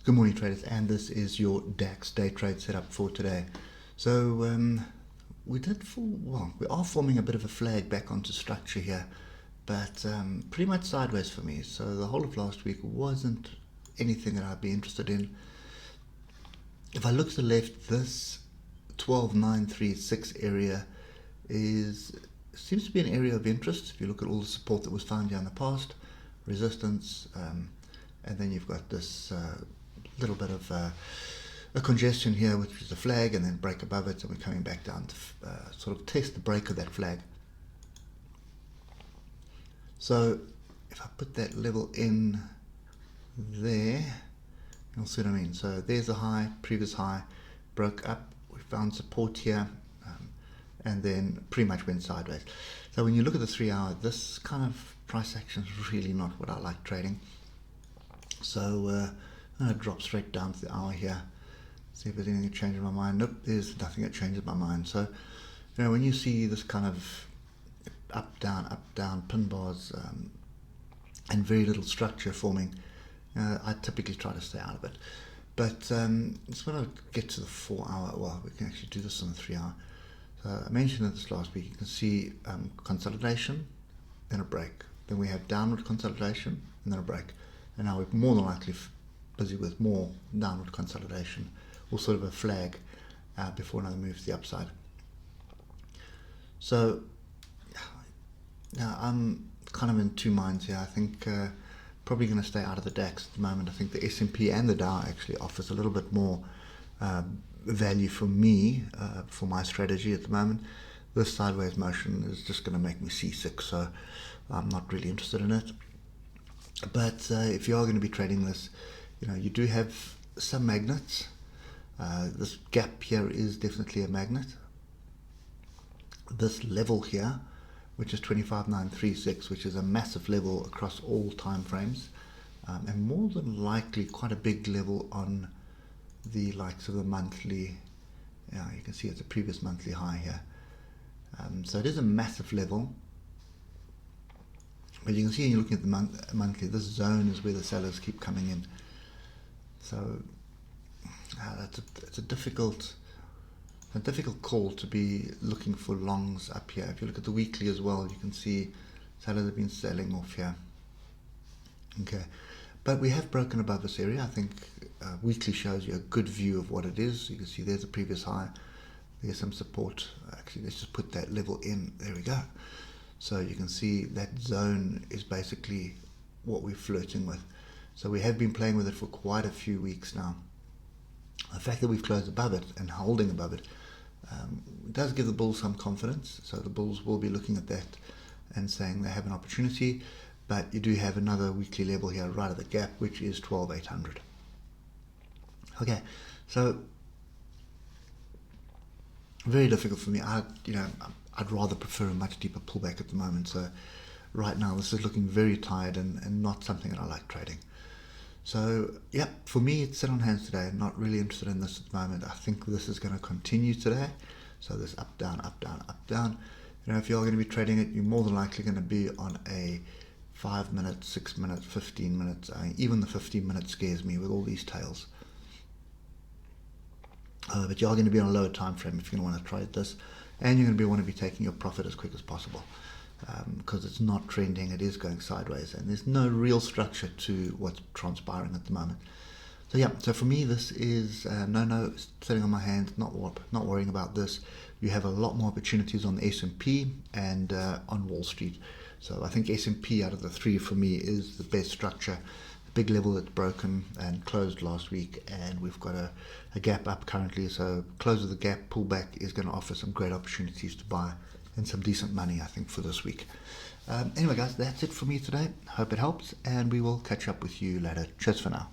Good morning, traders, and this is your DAX day trade setup for today. So we are forming a bit of a flag back onto structure here, but pretty much sideways for me. So the whole of last week wasn't anything that I'd be interested in. If I look to the left, this 12936 area seems to be an area of interest. If you look at all the support that was found here in the past, resistance, and then you've got this little bit of a congestion here, which is a flag, and then break above it, and we're coming back down to sort of test the break of that flag. So if I put that level in there, you'll see what I mean. So there's a high, previous high, broke up, we found support here, and then pretty much went sideways. So when you look at the 3 hour, this kind of price action is really not what I like trading. So I'm going to drop straight down to the hour here, see if there's anything that changes my mind. Nope, there's nothing that changes my mind. So, you know, when you see this kind of up, down, pin bars, and very little structure forming, I typically try to stay out of it. But just want to get to the 4 hour. Well, we can actually do this on the 3 hour. So I mentioned this last week. You can see consolidation, then a break. Then we have downward consolidation, and then a break. And now we're more than likely busy with more downward consolidation, or sort of a flag before another move to the upside. So now I'm kind of in two minds here. I think probably going to stay out of the DAX at the moment. I think the S&P and the Dow actually offers a little bit more value for me, for my strategy at the moment. This sideways motion is just going to make me seasick, so I'm not really interested in it. But if you are going to be trading this, you know, you do have some magnets. This gap here is definitely a magnet. This level here, which is 25,936, which is a massive level across all time frames, and more than likely quite a big level on the likes of the monthly. Yeah, you can see it's a previous monthly high here. So it is a massive level. But you can see when you're looking at the monthly, this zone is where the sellers keep coming in. So it's a difficult call to be looking for longs up here. If you look at the weekly as well, you can see sellers have been selling off here. Okay, but we have broken above this area. I think weekly shows you a good view of what it is. You can see there's a previous high. There's some support. Actually, let's just put that level in. There we go. So you can see that zone is basically what we're flirting with. So we have been playing with it for quite a few weeks now. The fact that we've closed above it and holding above it does give the bulls some confidence. So the bulls will be looking at that and saying they have an opportunity. But you do have another weekly level here right at the gap, which is 12,800. Okay, so very difficult for me. I'd rather prefer a much deeper pullback at the moment. So right now this is looking very tired and not something that I like trading. So yeah, for me it's sit on hands today. I'm not really interested in this at the moment. I think this is going to continue today. So this up, down, up, down, up, down. You know, if you're going to be trading it, you're more than likely going to be on a 5 minute, 6 minute, 15 minutes. Even the 15 minute scares me with all these tails. But you are going to be on a lower time frame if you're going to want to trade this, and you're going to want to be taking your profit as quick as possible, because it's not trending, it is going sideways, and there's no real structure to what's transpiring at the moment. So yeah, so for me this is no sitting on my hands, not worrying about this. You have a lot more opportunities on the S&P and on Wall Street. So I think S&P out of the three for me is the best structure. Big level that's broken and closed last week, and we've got a gap up currently. So close of the gap, pullback is going to offer some great opportunities to buy and some decent money, I think, for this week. Anyway guys, that's it for me today. Hope it helps, and we will catch up with you later. Cheers for now.